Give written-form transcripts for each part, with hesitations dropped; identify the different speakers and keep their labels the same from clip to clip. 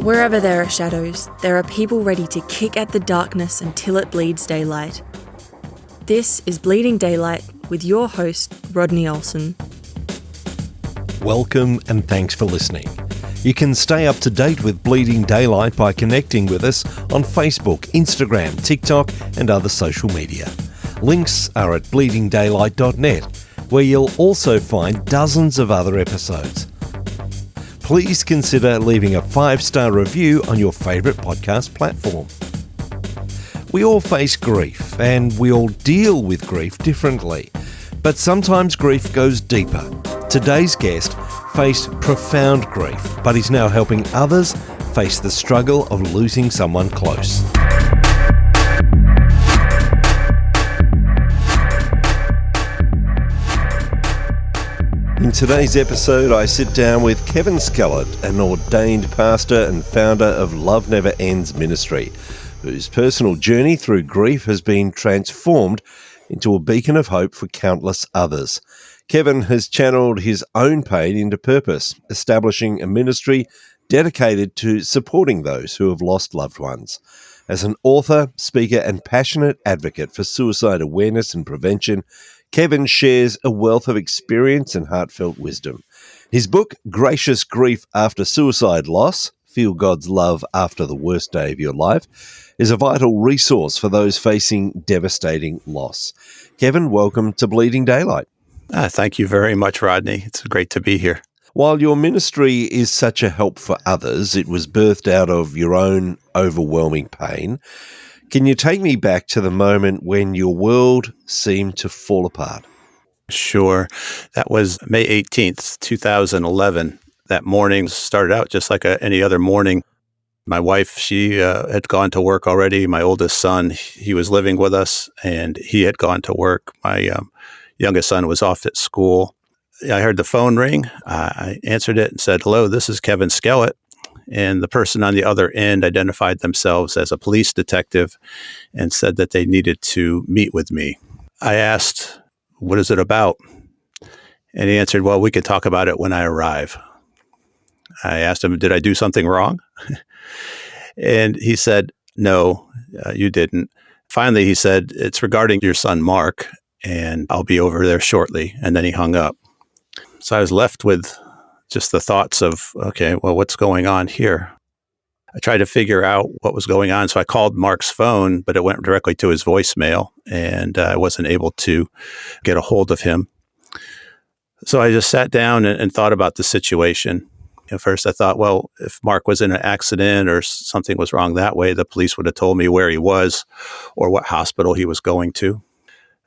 Speaker 1: Wherever there are shadows, there are people ready to kick at the darkness until it bleeds daylight. This is Bleeding Daylight with your host, Rodney Olsen.
Speaker 2: Welcome and thanks for listening. You can stay up to date with Bleeding Daylight by connecting with us on Facebook, Instagram, TikTok and other social media. Links are at bleedingdaylight.net, where you'll also find dozens of other episodes. Please consider leaving a 5-star review on your favourite podcast platform. We all face grief, and we all deal with grief differently. But sometimes grief goes deeper. Today's guest faced profound grief, but is now helping others face the struggle of losing someone close. In today's episode, I sit down with Kevin Skellett, an ordained pastor and founder of Love Never Ends Ministry, whose personal journey through grief has been transformed into a beacon of hope for countless others. Kevin has channeled his own pain into purpose, establishing a ministry dedicated to supporting those who have lost loved ones. As an author, speaker, and passionate advocate for suicide awareness and prevention, Kevin shares a wealth of experience and heartfelt wisdom. His book, Gracious Grief After Suicide Loss, Feel God's Love After the Worst Day of Your Life, is a vital resource for those facing devastating loss. Kevin, welcome to Bleeding Daylight.
Speaker 3: Thank you very much, Rodney. It's great to be here.
Speaker 2: While your ministry is such a help for others, it was birthed out of your own overwhelming pain. Can you take me back to the moment when your world seemed to fall apart?
Speaker 3: Sure. That was May 18th, 2011. That morning started out just like any other morning. My wife, she had gone to work already. My oldest son, he was living with us, and he had gone to work. My youngest son was off at school. I heard the phone ring. I answered it and said, "Hello, this is Kevin Skellett." And the person on the other end identified themselves as a police detective and said that they needed to meet with me. I asked, "What is it about?" And he answered, "Well, we could talk about it when I arrive." I asked him, "Did I do something wrong?" And he said, "No, you didn't." Finally, he said, "It's regarding your son, Mark, and I'll be over there shortly." And then he hung up. So I was left with just the thoughts of, okay, well, what's going on here? I tried to figure out what was going on. So I called Mark's phone, but it went directly to his voicemail, and I wasn't able to get a hold of him. So I just sat down and thought about the situation. At first, I thought, well, if Mark was in an accident or something was wrong that way, the police would have told me where he was or what hospital he was going to.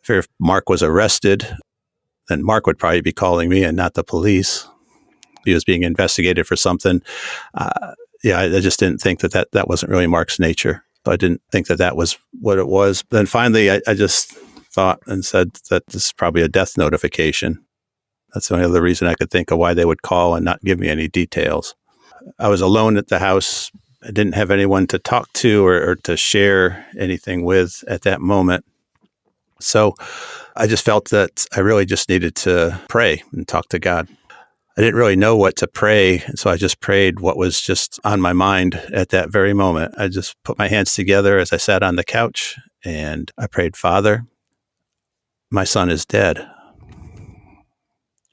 Speaker 3: If Mark was arrested, then Mark would probably be calling me and not the police. He was being investigated for something. I just didn't think that wasn't really Mark's nature. So I didn't think that was what it was. Then finally, I just thought and said that this is probably a death notification. That's the only other reason I could think of why they would call and not give me any details. I was alone at the house. I didn't have anyone to talk to or to share anything with at that moment. So I just felt that I really just needed to pray and talk to God. I didn't really know what to pray, and so I just prayed what was just on my mind at that very moment. I just put my hands together as I sat on the couch, and I prayed, "Father, my son is dead."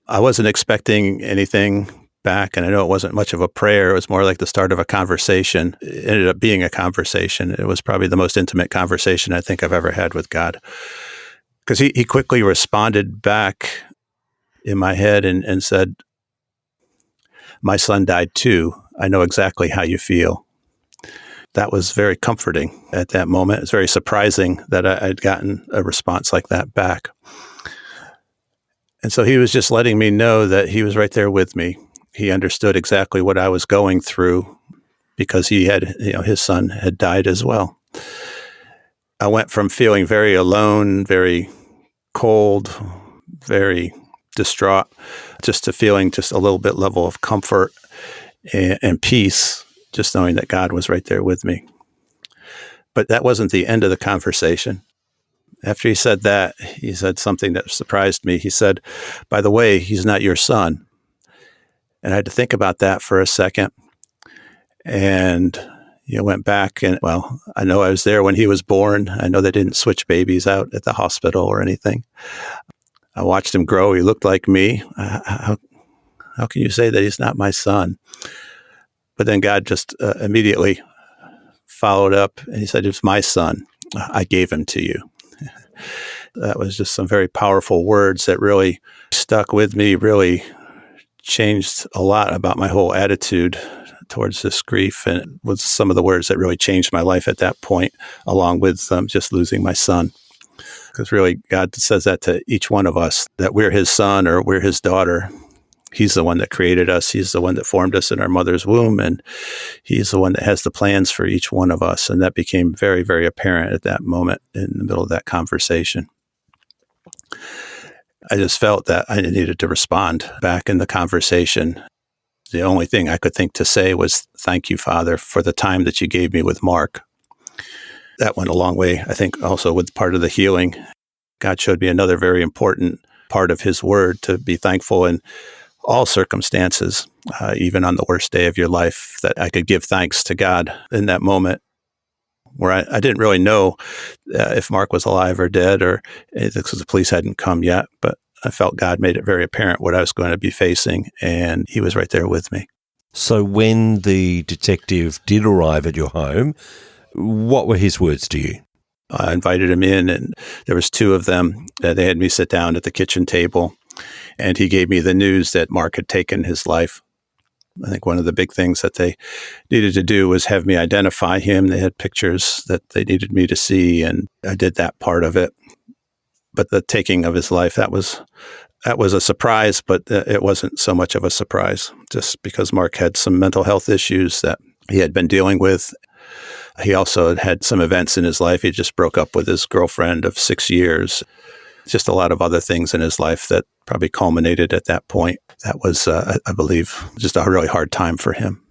Speaker 3: I wasn't expecting anything back, and I know it wasn't much of a prayer. It was more like the start of a conversation. It ended up being a conversation. It was probably the most intimate conversation I think I've ever had with God, because he quickly responded back in my head and said, "My son died too. I know exactly how you feel." That was very comforting at that moment. It was very surprising that I'd gotten a response like that back. And so he was just letting me know that he was right there with me. He understood exactly what I was going through because he had, his son had died as well. I went from feeling very alone, very cold, very distraught, just to feeling just a little bit level of comfort and peace, just knowing that God was right there with me. But that wasn't the end of the conversation. After he said that, he said something that surprised me. He said, "By the way, he's not your son." And I had to think about that for a second. And went back and, well, I know I was there when he was born. I know they didn't switch babies out at the hospital or anything. I watched him grow. He looked like me. How can you say that he's not my son? But then God just immediately followed up and he said, it's my son. I gave him to you. That was just some very powerful words that really stuck with me, really changed a lot about my whole attitude towards this grief. And it was some of the words that really changed my life at that point, along with just losing my son. Because really, God says that to each one of us, that we're his son or we're his daughter. He's the one that created us. He's the one that formed us in our mother's womb. And he's the one that has the plans for each one of us. And that became very, very apparent at that moment in the middle of that conversation. I just felt that I needed to respond back in the conversation. The only thing I could think to say was, thank you, Father, for the time that you gave me with Mark. That went a long way, I think, also with part of the healing. God showed me another very important part of his word, to be thankful in all circumstances, even on the worst day of your life, that I could give thanks to God in that moment where I didn't really know if Mark was alive or dead, or because the police hadn't come yet, but I felt God made it very apparent what I was going to be facing, and he was right there with me.
Speaker 2: So when the detective did arrive at your home, what were his words to you?
Speaker 3: I invited him in, and there was two of them. They had me sit down at the kitchen table, and he gave me the news that Mark had taken his life. I think one of the big things that they needed to do was have me identify him. They had pictures that they needed me to see, and I did that part of it. But the taking of his life, that was a surprise, but it wasn't so much of a surprise, just because Mark had some mental health issues that he had been dealing with. He also had some events in his life. He just broke up with his girlfriend of 6 years. Just a lot of other things in his life that probably culminated at that point. That was, I believe, just a really hard time for him.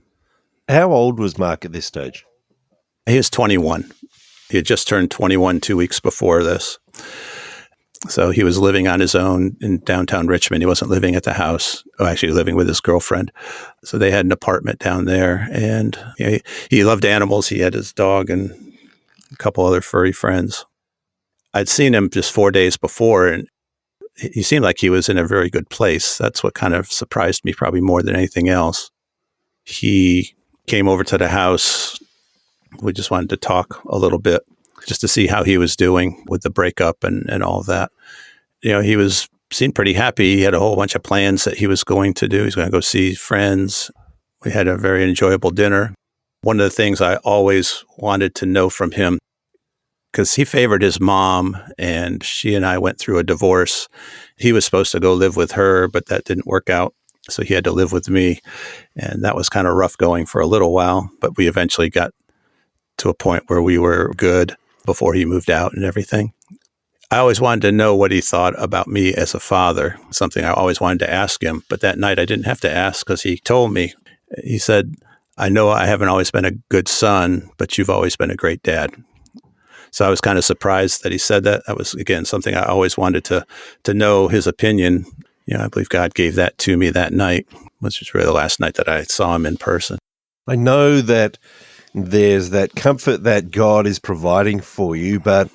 Speaker 2: How old was Mark at this stage?
Speaker 3: He was 21. He had just turned 21 2 weeks before this. So he was living on his own in downtown Richmond. He wasn't living at the house, actually living with his girlfriend. So they had an apartment down there, and he loved animals. He had his dog and a couple other furry friends. I'd seen him just 4 days before, and he seemed like he was in a very good place. That's what kind of surprised me probably more than anything else. He came over to the house. We just wanted to talk a little bit, just to see how he was doing with the breakup and all of that. He seemed pretty happy. He had a whole bunch of plans that he was going to do. He's going to go see friends. We had a very enjoyable dinner. One of the things I always wanted to know from him, because he favored his mom, and she and I went through a divorce. He was supposed to go live with her, but that didn't work out. So he had to live with me. And that was kind of rough going for a little while, but we eventually got to a point where we were good before he moved out and everything. I always wanted to know what he thought about me as a father, something I always wanted to ask him. But that night I didn't have to ask, because he told me. He said, I know I haven't always been a good son, but you've always been a great dad. So I was kind of surprised that he said that. That was, again, something I always wanted to know his opinion. I believe God gave that to me that night, which was really the last night that I saw him in person.
Speaker 2: I know that there's that comfort that God is providing for you, but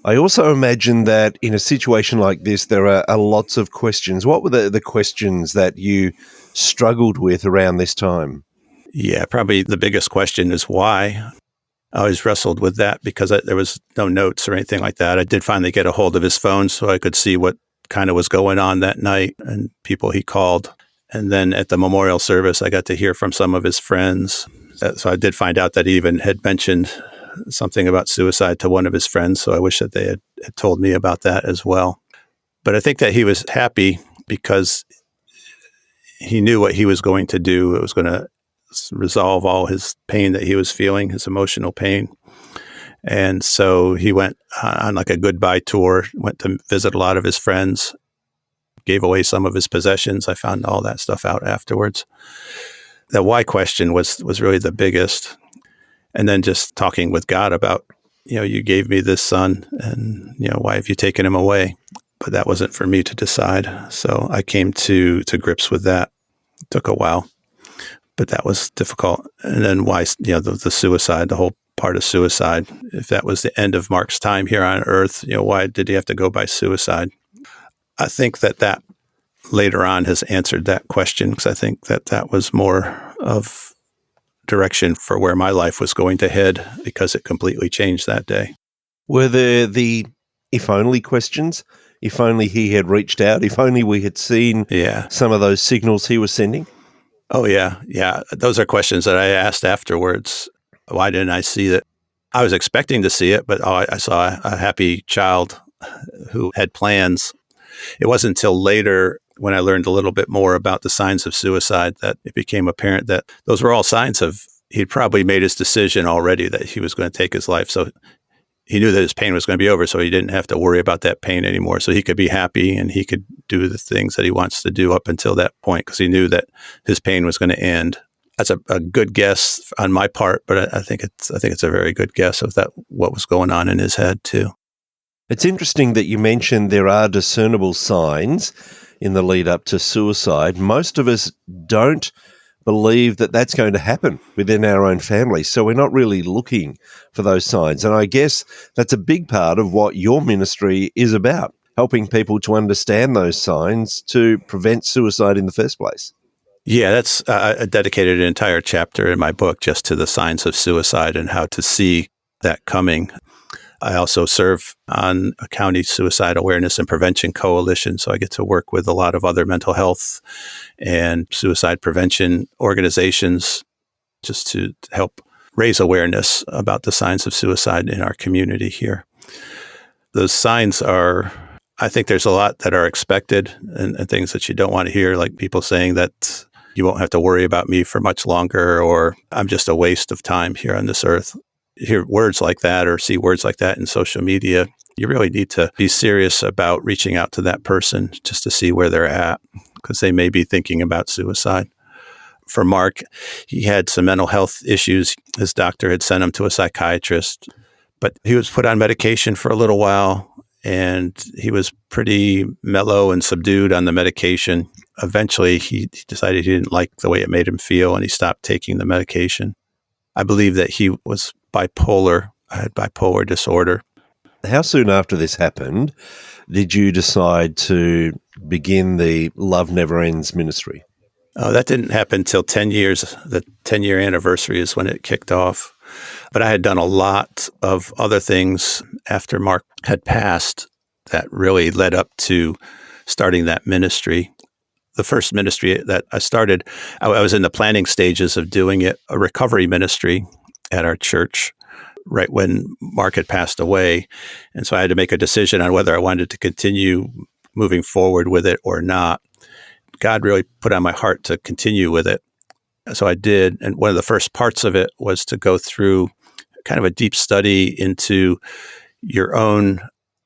Speaker 2: I also imagine that in a situation like this, there are lots of questions. What were the questions that you struggled with around this time?
Speaker 3: Yeah, probably the biggest question is why. I always wrestled with that because there was no notes or anything like that. I did finally get a hold of his phone so I could see what kind of was going on that night and people he called. And then at the memorial service, I got to hear from some of his friends. So I did find out that he even had mentioned something about suicide to one of his friends. So I wish that they had told me about that as well. But I think that he was happy because he knew what he was going to do. It was going to resolve all his pain that he was feeling, his emotional pain. And so he went on like a goodbye tour, went to visit a lot of his friends, gave away some of his possessions. I found all that stuff out afterwards. The why question was really the biggest. And then just talking with God about, you gave me this son and, why have you taken him away? But that wasn't for me to decide. So I came to grips with that. It took a while. but that was difficult. And then why, the suicide, the whole part of suicide, if that was the end of Mark's time here on earth, why did he have to go by suicide? I think that later on has answered that question, because I think that was more of direction for where my life was going to head, because it completely changed that day.
Speaker 2: Were there the if only questions? If only he had reached out, if only we had seen some of those signals he was sending?
Speaker 3: Oh, yeah. Yeah. Those are questions that I asked afterwards. Why didn't I see it? I was expecting to see it, but I saw a happy child who had plans. It wasn't until later, when I learned a little bit more about the signs of suicide, that it became apparent that those were all signs of he'd probably made his decision already that he was going to take his life. So he knew that his pain was going to be over, so he didn't have to worry about that pain anymore. So he could be happy and he could do the things that he wants to do up until that point, because he knew that his pain was going to end. That's a good guess on my part, but I think it's a very good guess of what was going on in his head too.
Speaker 2: It's interesting that you mentioned there are discernible signs in the lead up to suicide. Most of us don't believe that that's going to happen within our own family, so we're not really looking for those signs. And I guess that's a big part of what your ministry is about, helping people to understand those signs to prevent suicide in the first place.
Speaker 3: Yeah, that's I dedicated an entire chapter in my book just to the signs of suicide and how to see that coming. I also serve on a county suicide awareness and prevention coalition, so I get to work with a lot of other mental health and suicide prevention organizations just to help raise awareness about the signs of suicide in our community here. Those signs I think there's a lot that are expected and things that you don't want to hear, like people saying that you won't have to worry about me for much longer, or I'm just a waste of time here on this earth. Hear words like that or see words like that in social media, you really need to be serious about reaching out to that person just to see where they're at, because they may be thinking about suicide. For Mark, he had some mental health issues. His doctor had sent him to a psychiatrist, but he was put on medication for a little while, and he was pretty mellow and subdued on the medication. Eventually, he decided he didn't like the way it made him feel, and he stopped taking the medication. I believe that he was bipolar, had bipolar disorder.
Speaker 2: How soon after this happened did you decide to begin the Love Never Ends ministry?
Speaker 3: That didn't happen until 10 years. The 10-year anniversary is when it kicked off. But I had done a lot of other things after Mark had passed that really led up to starting that ministry. The first ministry that I started, I was in the planning stages of doing it, a recovery ministry at our church, right when Mark had passed away. And so I had to make a decision on whether I wanted to continue moving forward with it or not. God really put on my heart to continue with it. So I did. And one of the first parts of it was to go through kind of a deep study into your own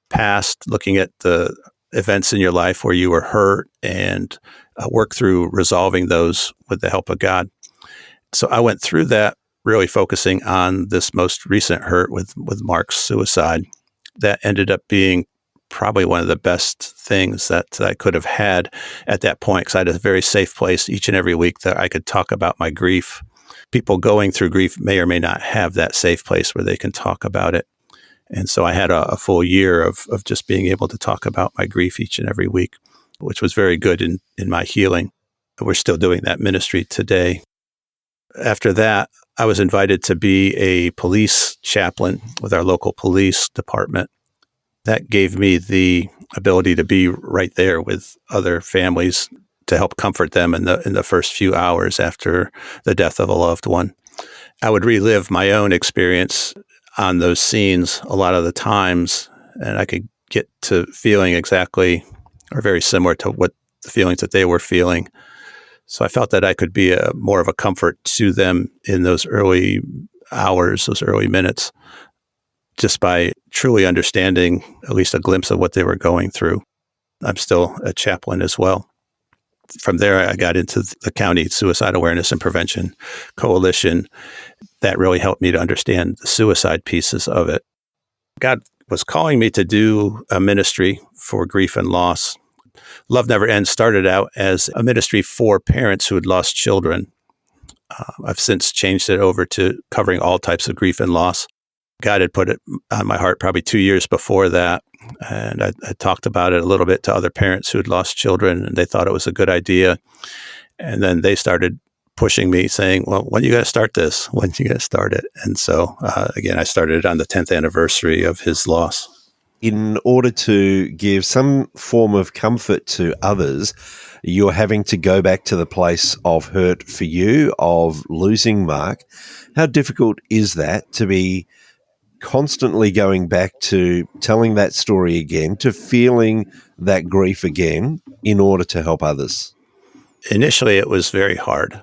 Speaker 3: past, looking at the events in your life where you were hurt and work through resolving those with the help of God. So I went through that, really focusing on this most recent hurt with Mark's suicide. That ended up being probably one of the best things that I could have had at that point, because I had a very safe place each and every week that I could talk about my grief. People going through grief may or may not have that safe place where they can talk about it. And so I had a full year of just being able to talk about my grief each and every week, which was very good in my healing. We're still doing that ministry today. After that, I was invited to be a police chaplain with our local police department. That gave me the ability to be right there with other families to help comfort them in the first few hours after the death of a loved one. I would relive my own experience on those scenes a lot of the times, and I could get to feeling exactly or very similar to what the feelings that they were feeling. So I felt that I could be more of a comfort to them in those early hours, those early minutes, just by truly understanding at least a glimpse of what they were going through. I'm still a chaplain as well. From there, I got into the county suicide awareness and prevention coalition. That really helped me to understand the suicide pieces of it. God was calling me to do a ministry for grief and loss. Love Never Ends started out as a ministry for parents who had lost children. I've since changed it over to covering all types of grief and loss. God had put it on my heart probably 2 years before that. And I talked about it a little bit to other parents who had lost children, and they thought it was a good idea. And then they started pushing me saying, well, when are you going to start this? When are you going to start it? And so, again, I started it on the 10th anniversary of his loss.
Speaker 2: In order to give some form of comfort to others, you're having to go back to the place of hurt for you, of losing Mark. How difficult is that to be constantly going back to telling that story again, to feeling that grief again in order to help others?
Speaker 3: Initially, it was very hard.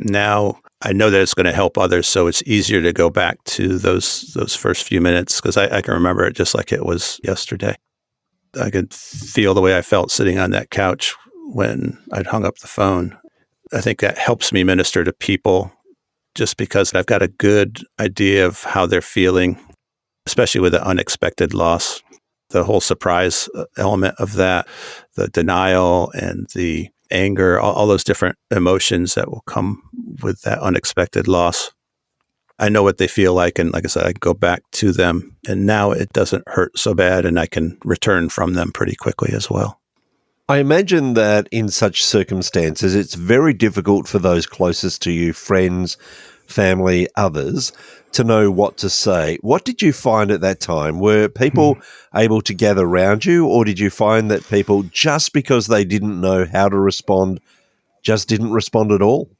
Speaker 3: Now I know that it's going to help others, so it's easier to go back to those first few minutes because I can remember it just like it was yesterday. I could feel the way I felt sitting on that couch when I'd hung up the phone. I think that helps me minister to people just because I've got a good idea of how they're feeling, especially with the unexpected loss. The whole surprise element of that, the denial and the anger, all those different emotions that will come with that unexpected loss. I know what they feel like. And like I said, I can go back to them. And now it doesn't hurt so bad and I can return from them pretty quickly as well.
Speaker 2: I imagine that in such circumstances, it's very difficult for those closest to you, friends, family, others, to know what to say. What did you find at that time? Were people able to gather around you, or did you find that people, just because they didn't know how to respond, just didn't respond at all?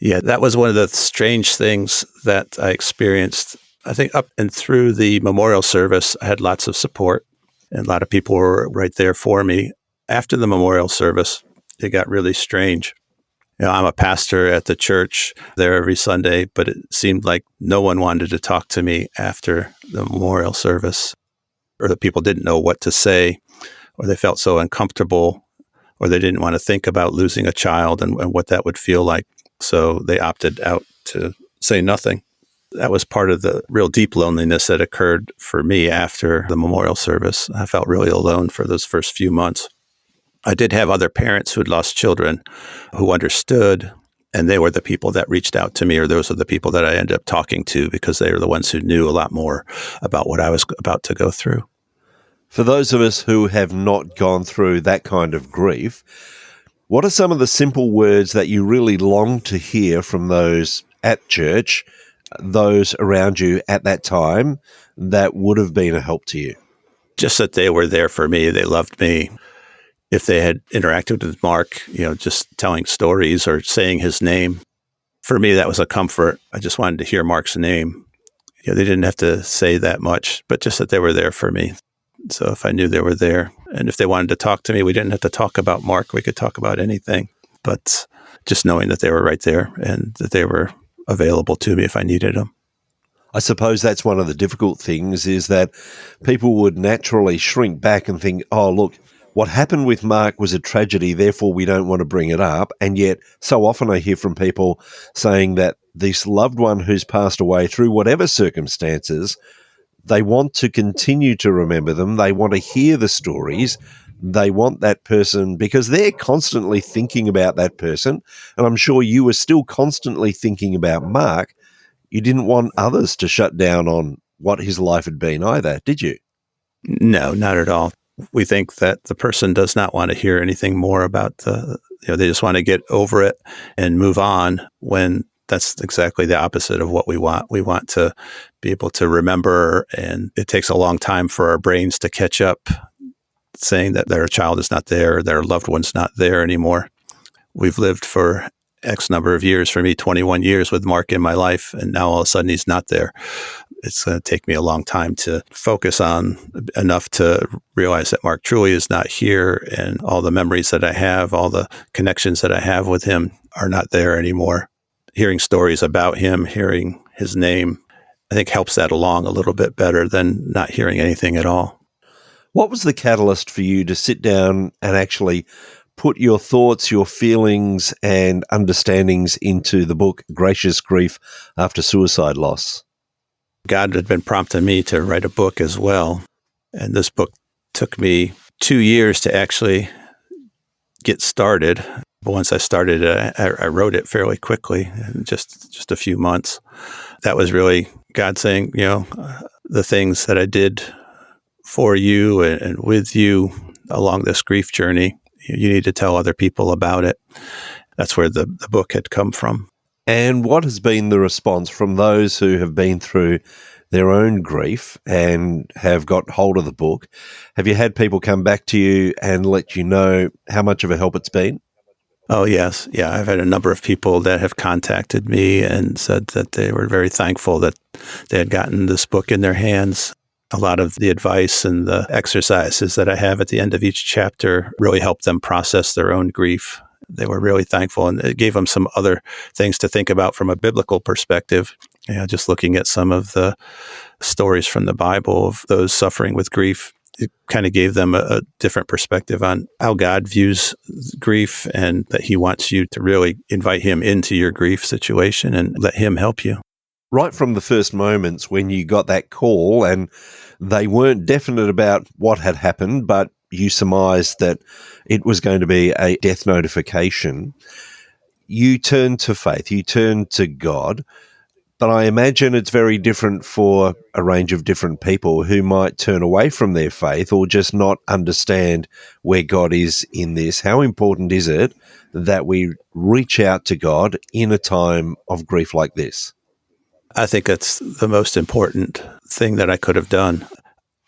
Speaker 3: Yeah, that was one of the strange things that I experienced. I think up and through the memorial service, I had lots of support and a lot of people were right there for me. After the memorial service, it got really strange. I'm a pastor at the church there every Sunday, but it seemed like no one wanted to talk to me after the memorial service, or that people didn't know what to say, or they felt so uncomfortable, or they didn't want to think about losing a child and what that would feel like. So they opted out to say nothing. That was part of the real deep loneliness that occurred for me after the memorial service. I felt really alone for those first few months. I did have other parents who had lost children who understood, and they were the people that reached out to me, or those are the people that I ended up talking to because they were the ones who knew a lot more about what I was about to go through.
Speaker 2: For those of us who have not gone through that kind of grief, what are some of the simple words that you really long to hear from those at church, those around you at that time, that would have been a help to you?
Speaker 3: Just that they were there for me. They loved me. If they had interacted with Mark, just telling stories or saying his name, for me, that was a comfort. I just wanted to hear Mark's name. They didn't have to say that much, but just that they were there for me. So if I knew they were there, and if they wanted to talk to me, we didn't have to talk about Mark. We could talk about anything, but just knowing that they were right there and that they were available to me if I needed them.
Speaker 2: I suppose that's one of the difficult things, is that people would naturally shrink back and think, oh, look, what happened with Mark was a tragedy, therefore we don't want to bring it up. And yet so often I hear from people saying that this loved one who's passed away through whatever circumstances, they want to continue to remember them. They want to hear the stories. They want that person because they're constantly thinking about that person. And I'm sure you were still constantly thinking about Mark. You didn't want others to shut down on what his life had been either, did you?
Speaker 3: No, not at all. We think that the person does not want to hear anything more about they just want to get over it and move on, when that's exactly the opposite of what we want. We want to be able to remember, and it takes a long time for our brains to catch up, saying that their child is not there, their loved one's not there anymore. We've lived for X number of years, for me, 21 years with Mark in my life, and now all of a sudden he's not there. It's going to take me a long time to focus on enough to realize that Mark truly is not here, and all the memories that I have, all the connections that I have with him are not there anymore. Hearing stories about him, hearing his name, I think helps that along a little bit better than not hearing anything at all.
Speaker 2: What was the catalyst for you to sit down and actually put your thoughts, your feelings and understandings into the book, Gracious Grief After Suicide Loss?
Speaker 3: God had been prompting me to write a book as well. And this book took me 2 years to actually get started. But once I started, I wrote it fairly quickly, in just a few months. That was really God saying, the things that I did for you and with you along this grief journey, you need to tell other people about it. That's where the book had come from.
Speaker 2: And what has been the response from those who have been through their own grief and have got hold of the book? Have you had people come back to you and let you know how much of a help it's been?
Speaker 3: Oh, yes. Yeah, I've had a number of people that have contacted me and said that they were very thankful that they had gotten this book in their hands. A lot of the advice and the exercises that I have at the end of each chapter really helped them process their own grief. They were really thankful, and it gave them some other things to think about from a biblical perspective. Just looking at some of the stories from the Bible of those suffering with grief, it kind of gave them a different perspective on how God views grief, and that he wants you to really invite him into your grief situation and let him help you.
Speaker 2: Right from the first moments when you got that call and they weren't definite about what had happened, but you surmised that it was going to be a death notification, you turned to faith, you turned to God. But I imagine it's very different for a range of different people who might turn away from their faith or just not understand where God is in this. How important is it that we reach out to God in a time of grief like this?
Speaker 3: I think that's the most important thing that I could have done.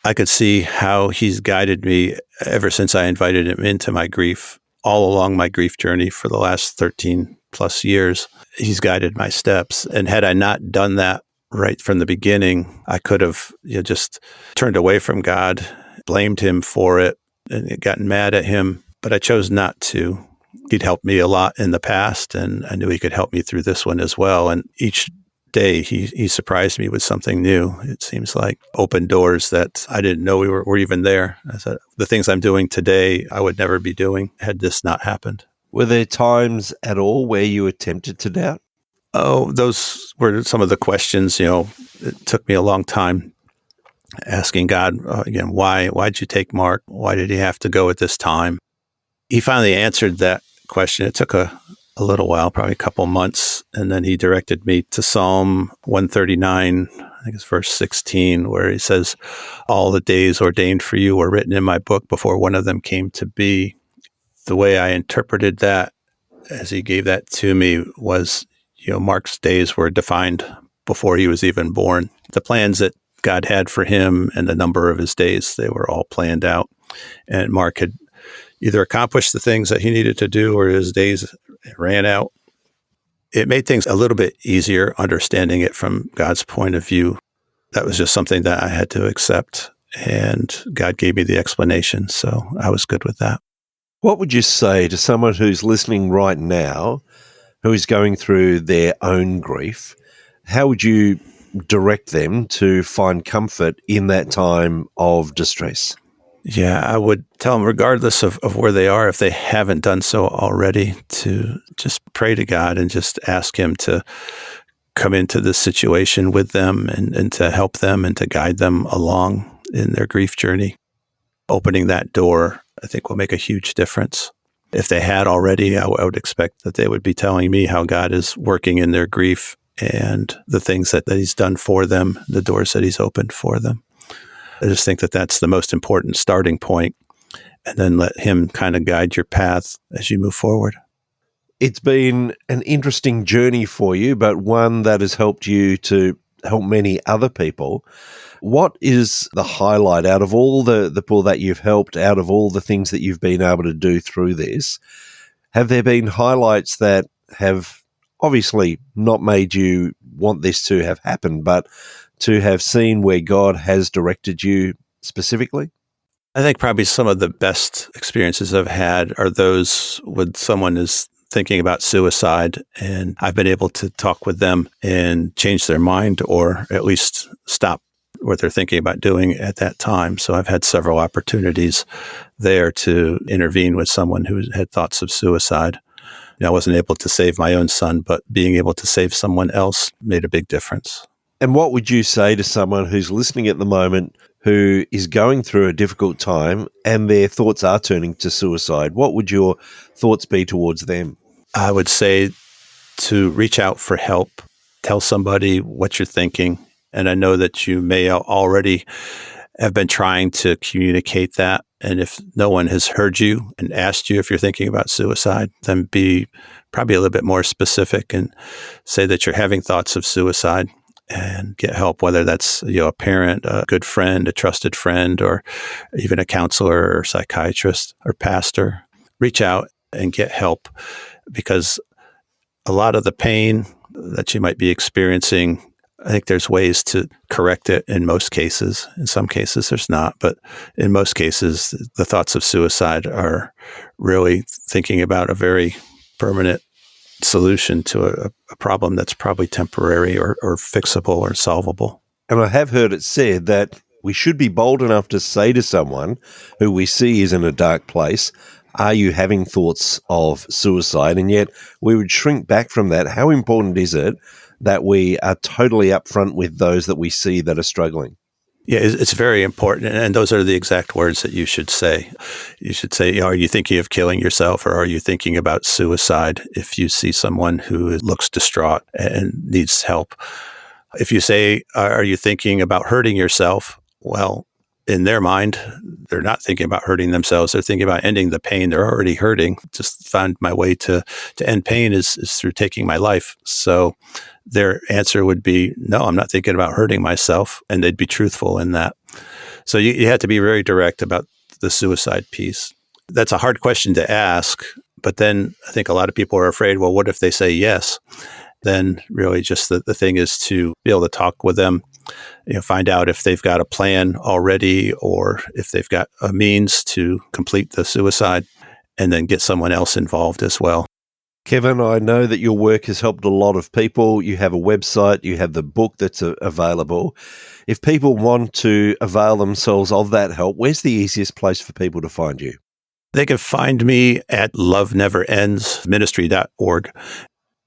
Speaker 3: I could see how he's guided me ever since I invited him into my grief, all along my grief journey for the last 13 plus years. He's guided my steps. And had I not done that right from the beginning, I could have just turned away from God, blamed him for it, and gotten mad at him. But I chose not to. He'd helped me a lot in the past, and I knew he could help me through this one as well. And each day he surprised me with something new. It seems like open doors that I didn't know were even there. I said, the things I'm doing today, I would never be doing had this not happened.
Speaker 2: Were there times at all where you were tempted to doubt?
Speaker 3: Oh, those were some of the questions. It took me a long time asking God, again, why'd you take Mark? Why did he have to go at this time? He finally answered that question. It took a little while, probably a couple months. And then he directed me to Psalm 139, I think it's verse 16, where he says, all the days ordained for you were written in my book before one of them came to be. The way I interpreted that as he gave that to me was, Mark's days were defined before he was even born. The plans that God had for him and the number of his days, they were all planned out. And Mark had either accomplished the things that he needed to do or his days ran out. It made things a little bit easier understanding it from God's point of view. That was just something that I had to accept. And God gave me the explanation. So I was good with that.
Speaker 2: What would you say to someone who's listening right now, who is going through their own grief? How would you direct them to find comfort in that time of distress?
Speaker 3: Yeah, I would tell them, regardless of where they are, if they haven't done so already, to just pray to God and just ask him to come into this situation with them and to help them and to guide them along in their grief journey. Opening that door, I think, will make a huge difference. If they had already, I would expect that they would be telling me how God is working in their grief and the things that he's done for them, the doors that he's opened for them. I just think that that's the most important starting point, and then let him kind of guide your path as you move forward.
Speaker 2: It's been an interesting journey for you, but one that has helped you to help many other people. What is the highlight out of all the people that you've helped, out of all the things that you've been able to do through this? Have there been highlights that have obviously not made you want this to have happened, but to have seen where God has directed you specifically?
Speaker 3: I think probably some of the best experiences I've had are those when someone is thinking about suicide, and I've been able to talk with them and change their mind, or at least stop what they're thinking about doing at that time. So I've had several opportunities there to intervene with someone who had thoughts of suicide. I wasn't able to save my own son, but being able to save someone else made a big difference.
Speaker 2: And what would you say to someone who's listening at the moment who is going through a difficult time and their thoughts are turning to suicide, what would your thoughts be towards them?
Speaker 3: I would say to reach out for help, tell somebody what you're thinking. And I know that you may already have been trying to communicate that. And if no one has heard you and asked you if you're thinking about suicide, then be probably a little bit more specific and say that you're having thoughts of suicide and get help, whether that's a parent, a good friend, a trusted friend, or even a counselor or psychiatrist or pastor. Reach out and get help, because a lot of the pain that you might be experiencing, I think there's ways to correct it in most cases. In some cases, there's not. But in most cases, the thoughts of suicide are really thinking about a very permanent solution to a problem that's probably temporary or fixable or solvable.
Speaker 2: And I have heard it said that we should be bold enough to say to someone who we see is in a dark place, are you having thoughts of suicide? And yet we would shrink back from that. How important is it that we are totally upfront with those that we see that are struggling?
Speaker 3: Yeah, it's very important. And those are the exact words that you should say. You should say, are you thinking of killing yourself, or are you thinking about suicide if you see someone who looks distraught and needs help? If you say, are you thinking about hurting yourself? Well, in their mind, they're not thinking about hurting themselves. They're thinking about ending the pain. They're already hurting. Just find my way to end pain is through taking my life. So their answer would be, no, I'm not thinking about hurting myself. And they'd be truthful in that. So you have to be very direct about the suicide piece. That's a hard question to ask. But then I think a lot of people are afraid, well, what if they say yes? Then really just the thing is to be able to talk with them, find out if they've got a plan already or if they've got a means to complete the suicide, and then get someone else involved as well.
Speaker 2: Kevin, I know that your work has helped a lot of people. You have a website, you have the book that's available. If people want to avail themselves of that help, where's the easiest place for people to find you?
Speaker 3: They can find me at loveneverendsministry.org.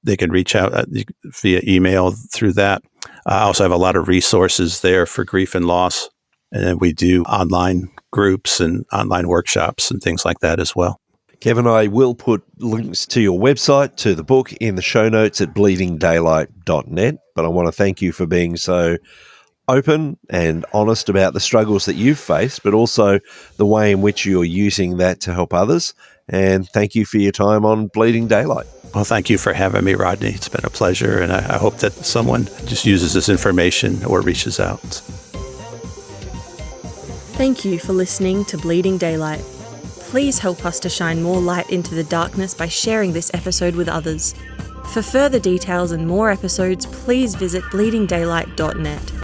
Speaker 3: They can reach out via email through that. I also have a lot of resources there for grief and loss. And then we do online groups and online workshops and things like that as well.
Speaker 2: Kevin, I will put links to your website, to the book, in the show notes at bleedingdaylight.net. But I want to thank you for being so open and honest about the struggles that you've faced, but also the way in which you're using that to help others. And thank you for your time on Bleeding Daylight.
Speaker 3: Well, thank you for having me, Rodney. It's been a pleasure, and I hope that someone just uses this information or reaches out.
Speaker 1: Thank you for listening to Bleeding Daylight. Please help us to shine more light into the darkness by sharing this episode with others. For further details and more episodes, please visit bleedingdaylight.net.